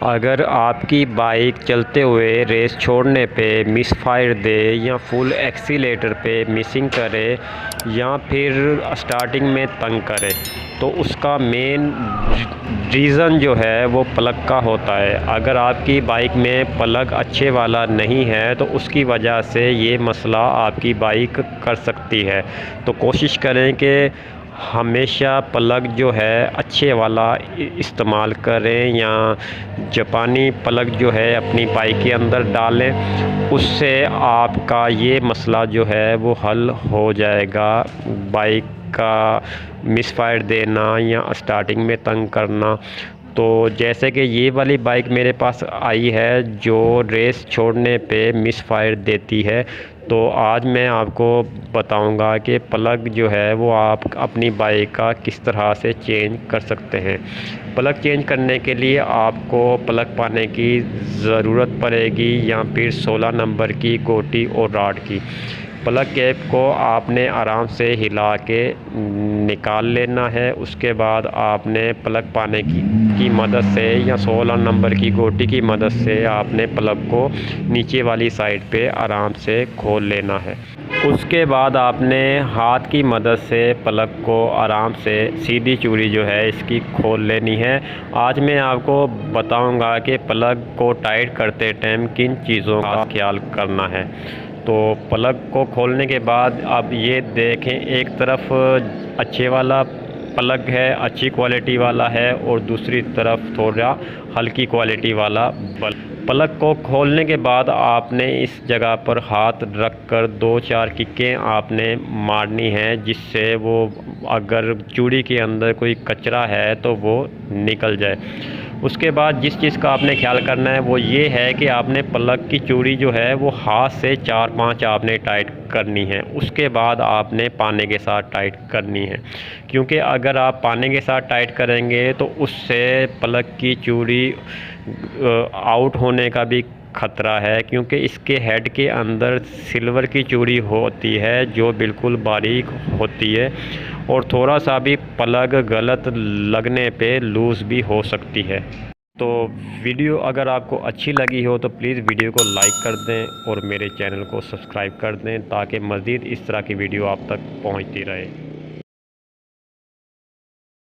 अगर आपकी बाइक चलते हुए रेस छोड़ने पे मिसफायर दे या फुल एक्सीलेटर पे मिसिंग करे या फिर स्टार्टिंग में तंग करे तो उसका मेन रीज़न जो है वो प्लग का होता है। अगर आपकी बाइक में प्लग अच्छे वाला नहीं है तो उसकी वजह से ये मसला आपकी बाइक कर सकती है। तो कोशिश करें कि हमेशा प्लग जो है अच्छे वाला इस्तेमाल करें या जापानी प्लग जो है अपनी बाइक के अंदर डालें, उससे आपका ये मसला जो है वो हल हो जाएगा। बाइक का मिसफायर देना या स्टार्टिंग में तंग करना। तो जैसे कि ये वाली बाइक मेरे पास आई है जो रेस छोड़ने पे मिसफायर देती है, तो आज मैं आपको बताऊंगा कि प्लग जो है वो आप अपनी बाइक का किस तरह से चेंज कर सकते हैं। प्लग चेंज करने के लिए आपको प्लग पाने की ज़रूरत पड़ेगी या फिर 16 नंबर की गोटी और रॉड की। प्लग कैप को आपने आराम से हिला के निकाल लेना है। उसके बाद आपने प्लग पाने की मदद से या 16 नंबर की गोटी की मदद से आपने प्लग को नीचे वाली साइड पे आराम से खोल लेना है। उसके बाद आपने हाथ की मदद से प्लग को आराम से सीधी चूड़ी जो है इसकी खोल लेनी है। आज मैं आपको बताऊंगा कि प्लग को टाइट करते टाइम किन चीज़ों का ख्याल करना है। तो प्लग को खोलने के बाद अब ये देखें, एक तरफ अच्छे वाला प्लग है, अच्छी क्वालिटी वाला है, और दूसरी तरफ थोड़ा हल्की क्वालिटी वाला प्लग को खोलने के बाद आपने इस जगह पर हाथ रख कर 2-4 किकें आपने मारनी है, जिससे वो अगर चूड़ी के अंदर कोई कचरा है तो वो निकल जाए। उसके बाद जिस चीज़ का आपने ख्याल करना है वो ये है कि आपने प्लग की चूड़ी जो है वो हाथ से 4-5 आपने टाइट करनी है। उसके बाद आपने पाने के साथ टाइट करनी है, क्योंकि अगर आप पाने के साथ टाइट करेंगे तो उससे प्लग की चूड़ी आउट होने का भी ख़तरा है, क्योंकि इसके हेड के अंदर सिल्वर की चूड़ी होती है जो बिल्कुल बारीक होती है, और थोड़ा सा भी प्लग गलत लगने पे लूज़ भी हो सकती है। तो वीडियो अगर आपको अच्छी लगी हो तो प्लीज़ वीडियो को लाइक कर दें और मेरे चैनल को सब्सक्राइब कर दें, ताकि मज़ीद इस तरह की वीडियो आप तक पहुंचती रहे।